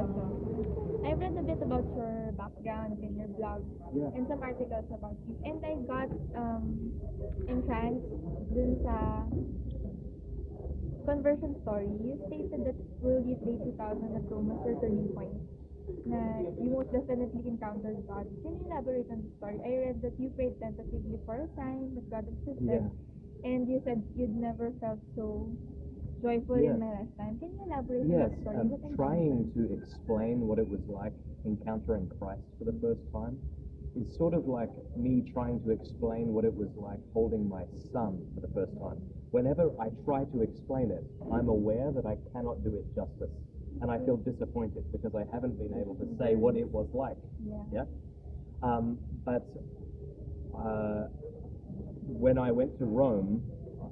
also. I've read a bit about your background in your blog and some articles about you. And I got entranced dun sa conversion story. You stated that World Youth Day 2000 at Rome was your turning point. Na you most definitely encountered God. Can you elaborate on the story? I read that you prayed tentatively for a sign that God existed. And you said you'd never felt so joyful in my lifetime. Can you elaborate on that story? Trying to explain what it was like encountering Christ for the first time is sort of like me trying to explain what it was like holding my son for the first time. Whenever I try to explain it, I'm aware that I cannot do it justice. And I feel disappointed because I haven't been able to say what it was like. But when I went to Rome,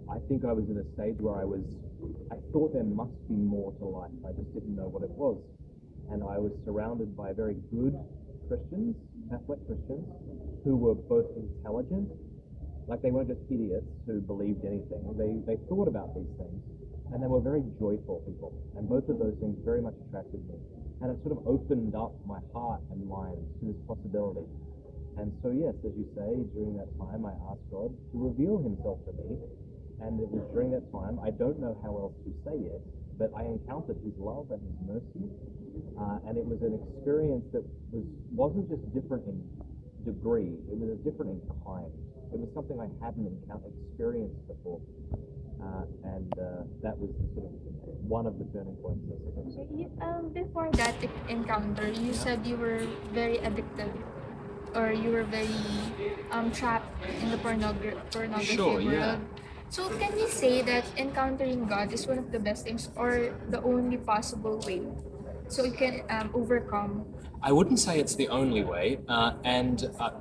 I think I was in a stage where I thought there must be more to life. I just didn't know what it was. And I was surrounded by very good Christians, Catholic Christians, who were both intelligent, like they weren't just idiots who believed anything. They thought about these things, and they were very joyful people. And both of those things very much attracted me. And it sort of opened up my heart and mind to this possibility. And so yes, as you say, during that time I asked God to reveal himself to me. And it was during that time, I don't know how else to say it, but I encountered his love and his mercy. And it was an experience that wasn't just different in degree, it was different in kind. It was something I hadn't experienced before. And that was sort of one of the turning points, I suppose. Before that encounter, you said you were very addicted, or you were very trapped in the pornography world. So can you say that encountering God is one of the best things, or the only possible way, so you can overcome? I wouldn't say it's the only way.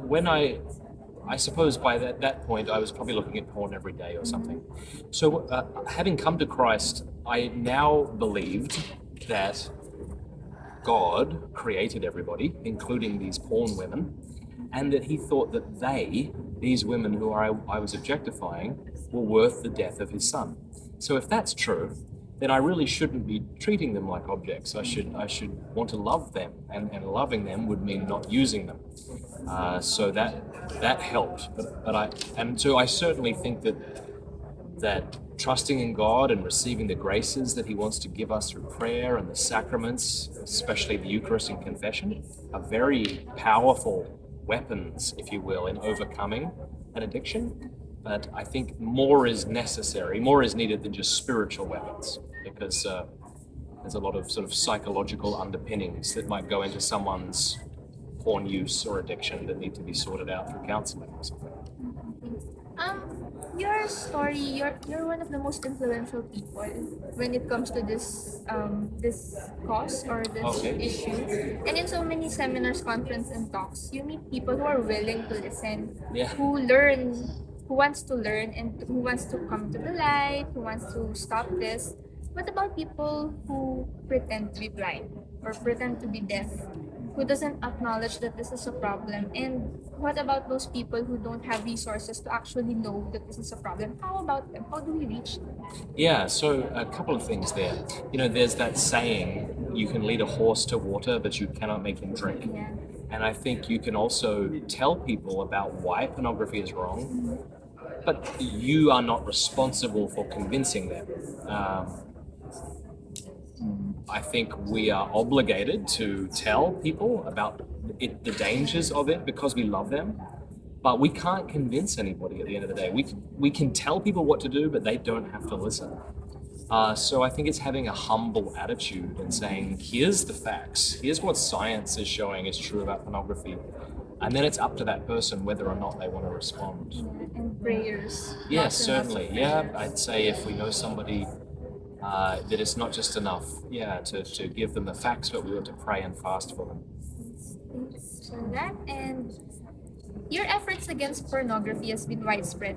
When I suppose by that point I was probably looking at porn every day or something. So having come to Christ, I now believed that God created everybody, including these porn women, and that he thought that these women who I was objectifying, were worth the death of his son. So if that's true, then I really shouldn't be treating them like objects. I should want to love them, and loving them would mean not using them. So that helped. So I certainly think that trusting in God and receiving the graces that he wants to give us through prayer and the sacraments, especially the Eucharist and confession, are very powerful weapons, if you will, in overcoming an addiction. But I think more is needed than just spiritual weapons, because there's a lot of sort of psychological underpinnings that might go into someone's porn use or addiction that need to be sorted out through counseling or something. Your story, you're one of the most influential people when it comes to this cause or this issue. And in so many seminars, conferences, and talks, you meet people who are willing to listen, who wants to learn, and who wants to come to the light, who wants to stop this. What about people who pretend to be blind or pretend to be deaf, who doesn't acknowledge that this is a problem? And what about those people who don't have resources to actually know that this is a problem? How about them? How do we reach them? Yeah, so a couple of things there. There's that saying, you can lead a horse to water, but you cannot make him drink. Yeah. And I think you can also tell people about why pornography is wrong, but you are not responsible for convincing them. I think we are obligated to tell people about the dangers of it because we love them, but we can't convince anybody at the end of the day. We can tell people what to do, but they don't have to listen. So I think it's having a humble attitude and saying, here's the facts, here's what science is showing is true about pornography, and then it's up to that person whether or not they want to respond. And prayers. Yes, certainly. Yeah, I'd say if we know somebody that it's not just enough, to give them the facts, but we ought to pray and fast for them. Thanks for that. And your efforts against pornography has been widespread.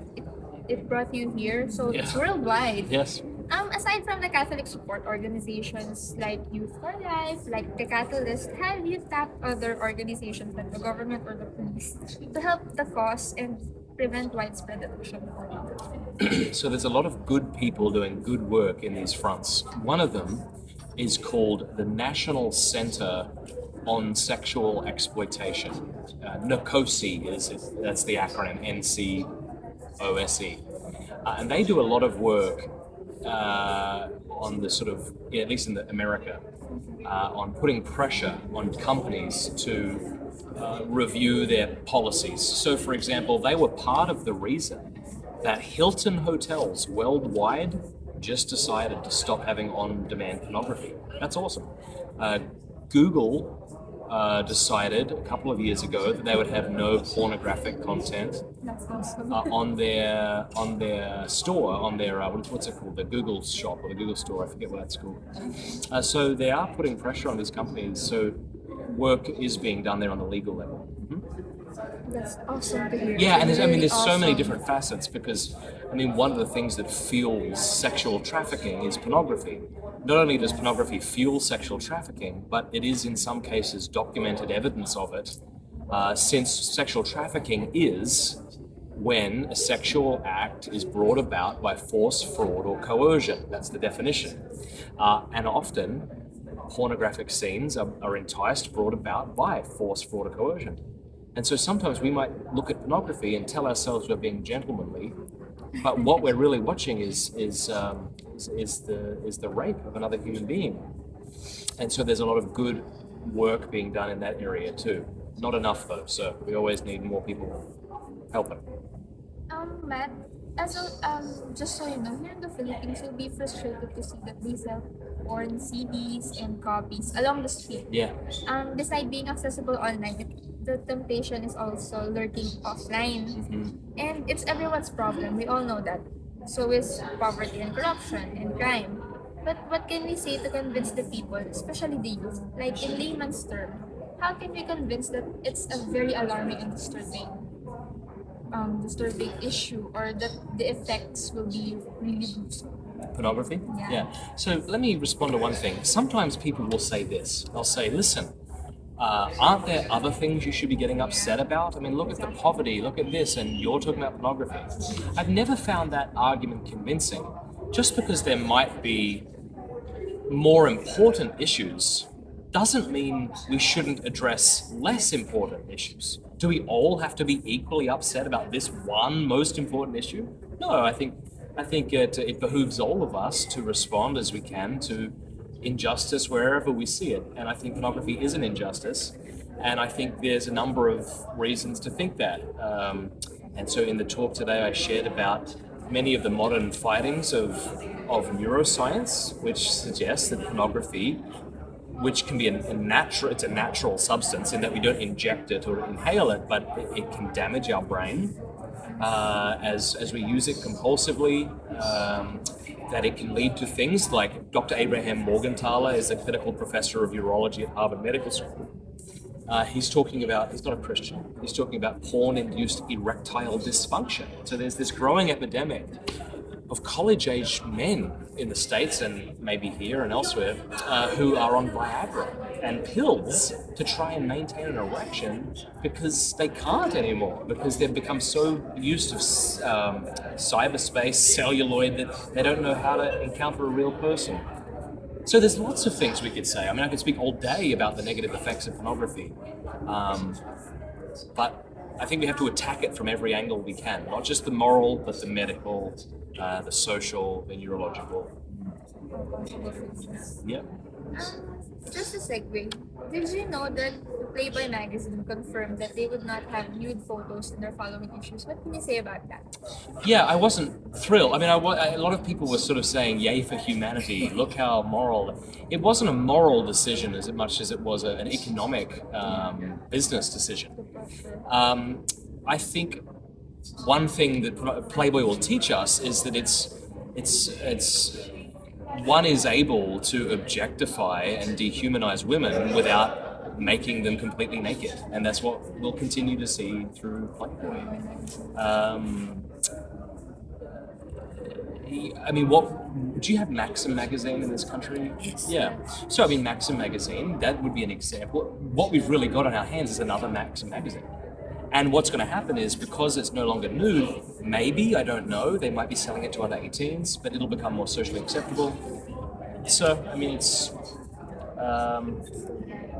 It brought you here, so it's worldwide. Yes. Aside from the Catholic support organizations like Youth for Life, like the Catalyst, have you tapped other organizations like the government or the police to help the cause and prevent widespread addiction to pornography? So there's a lot of good people doing good work in these fronts. One of them is called the National Center on Sexual Exploitation. NCOSE that's the acronym, NCOSE. And they do a lot of work on the sort of, at least in America, on putting pressure on companies to review their policies. So, for example, they were part of the reason that Hilton hotels worldwide just decided to stop having on-demand pornography. That's awesome. Google decided a couple of years ago that they would have no pornographic content on their store, on their what's it called, the Google shop or the Google store, I forget what that's called. So they are putting pressure on these companies. So work is being done there on the legal level. That's awesome to hear. Yeah, and there's Really so many awesome. different facets, because one of the things that fuels sexual trafficking is pornography. Not only does pornography fuel sexual trafficking, but it is in some cases documented evidence of it, since sexual trafficking is when a sexual act is brought about by force, fraud, or coercion. That's the definition. And often, pornographic scenes are enticed, brought about by force, fraud, or coercion. And so sometimes we might look at pornography and tell ourselves we're being gentlemanly, but what we're really watching is the rape of another human being. And so there's a lot of good work being done in that area too. Not enough though, so we always need more people helping. Matt, just so you know, here in the Philippines, you'll be frustrated to see that they sell porn CDs and copies along the street. Yeah. Besides being accessible online, the temptation is also lurking offline. And it's everyone's problem. We all know that. So is poverty and corruption and crime. But what can we say to convince the people, especially the youth, like in layman's term, how can we convince that it's a very alarming and disturbing issue, or that the effects will be really gruesome? Pornography? Yeah. So let me respond to one thing. Sometimes people will say this. They'll say, listen, aren't there other things you should be getting upset about? Look at the poverty, look at this, and you're talking about pornography. I've never found that argument convincing. Just because there might be more important issues doesn't mean we shouldn't address less important issues. Do we all have to be equally upset about this one most important issue? No, I think it behooves all of us to respond as we can to injustice wherever we see it. And I think pornography is an injustice. And I think there's a number of reasons to think that. And so in the talk today, I shared about many of the modern findings of neuroscience, which suggests that pornography, which can be it's a natural substance in that we don't inject it or inhale it, but it can damage our brain as we use it compulsively, that it can lead to things like Dr. Abraham Morgenthaler is a clinical professor of urology at Harvard Medical School. He's talking about, he's not a Christian, he's talking about porn-induced erectile dysfunction. So there's this growing epidemic of college-age men in the States and maybe here and elsewhere who are on Viagra and pills to try and maintain an erection because they can't anymore, because they've become so used to cyberspace, celluloid, that they don't know how to encounter a real person. So there's lots of things we could say. I could speak all day about the negative effects of pornography, but I think we have to attack it from every angle we can, not just the moral, but the medical, the social, the neurological. Yeah. Just a segue. Did you know that Playboy magazine confirmed that they would not have nude photos in their following issues? What can you say about that? Yeah, I wasn't thrilled. A lot of people were sort of saying, yay for humanity, look how moral. It wasn't a moral decision as much as it was an economic business decision. I think one thing that Playboy will teach us is that it's one is able to objectify and dehumanize women without making them completely naked, and that's what we'll continue to see through Playboy. Do you have Maxim magazine in this country? Yes. Yeah. So Maxim magazine, that would be an example. What we've really got on our hands is another Maxim magazine. And what's going to happen is, because it's no longer nude, maybe, I don't know, they might be selling it to under 18s, but it'll become more socially acceptable. So, I mean, it's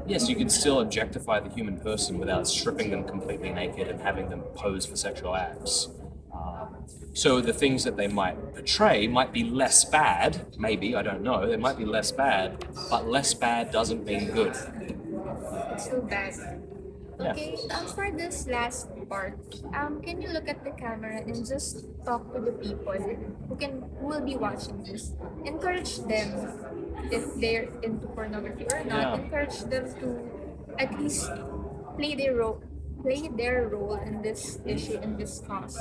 yes, you can still objectify the human person without stripping them completely naked and having them pose for sexual acts. So the things that they might portray might be less bad, maybe, I don't know, they might be less bad, but less bad doesn't mean good. It's so bad. Yeah. Okay, for this last part, can you look at the camera and just talk to the people who will be watching this? Encourage them if they're into pornography or not. Yeah. Encourage them to at least play their role, play their role in this issue, in this cause.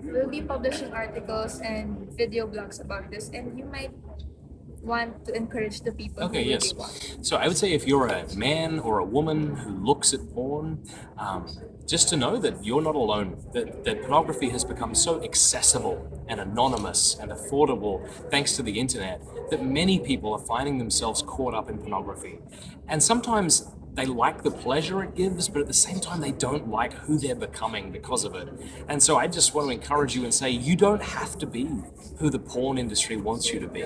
We'll be publishing articles and video blogs about this, and you might want to encourage the people Okay, who will yes. be watching. So I would say if you're a man or a woman who looks at porn, just to know that you're not alone, that pornography has become so accessible and anonymous and affordable thanks to the internet that many people are finding themselves caught up in pornography. And sometimes they like the pleasure it gives, but at the same time, they don't like who they're becoming because of it. And so I just want to encourage you and say, you don't have to be who the porn industry wants you to be.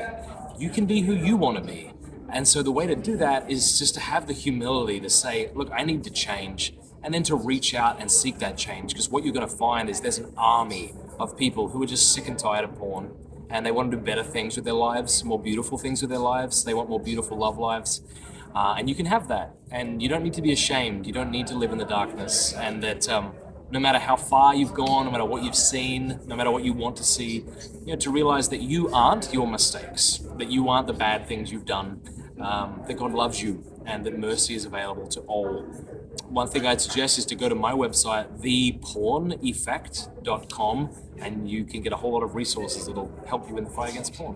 You can be who you want to be. And so the way to do that is just to have the humility to say, look, I need to change, and then to reach out and seek that change. Because what you're going to find is there's an army of people who are just sick and tired of porn, and they want to do better things with their lives, more beautiful things with their lives. They want more beautiful love lives. And you can have that. And you don't need to be ashamed. You don't need to live in the darkness. And that no matter how far you've gone, no matter what you've seen, no matter what you want to see, to realize that you aren't your mistakes, that you aren't the bad things you've done, that God loves you, and that mercy is available to all. One thing I'd suggest is to go to my website, theporneffect.com, and you can get a whole lot of resources that'll help you in the fight against porn.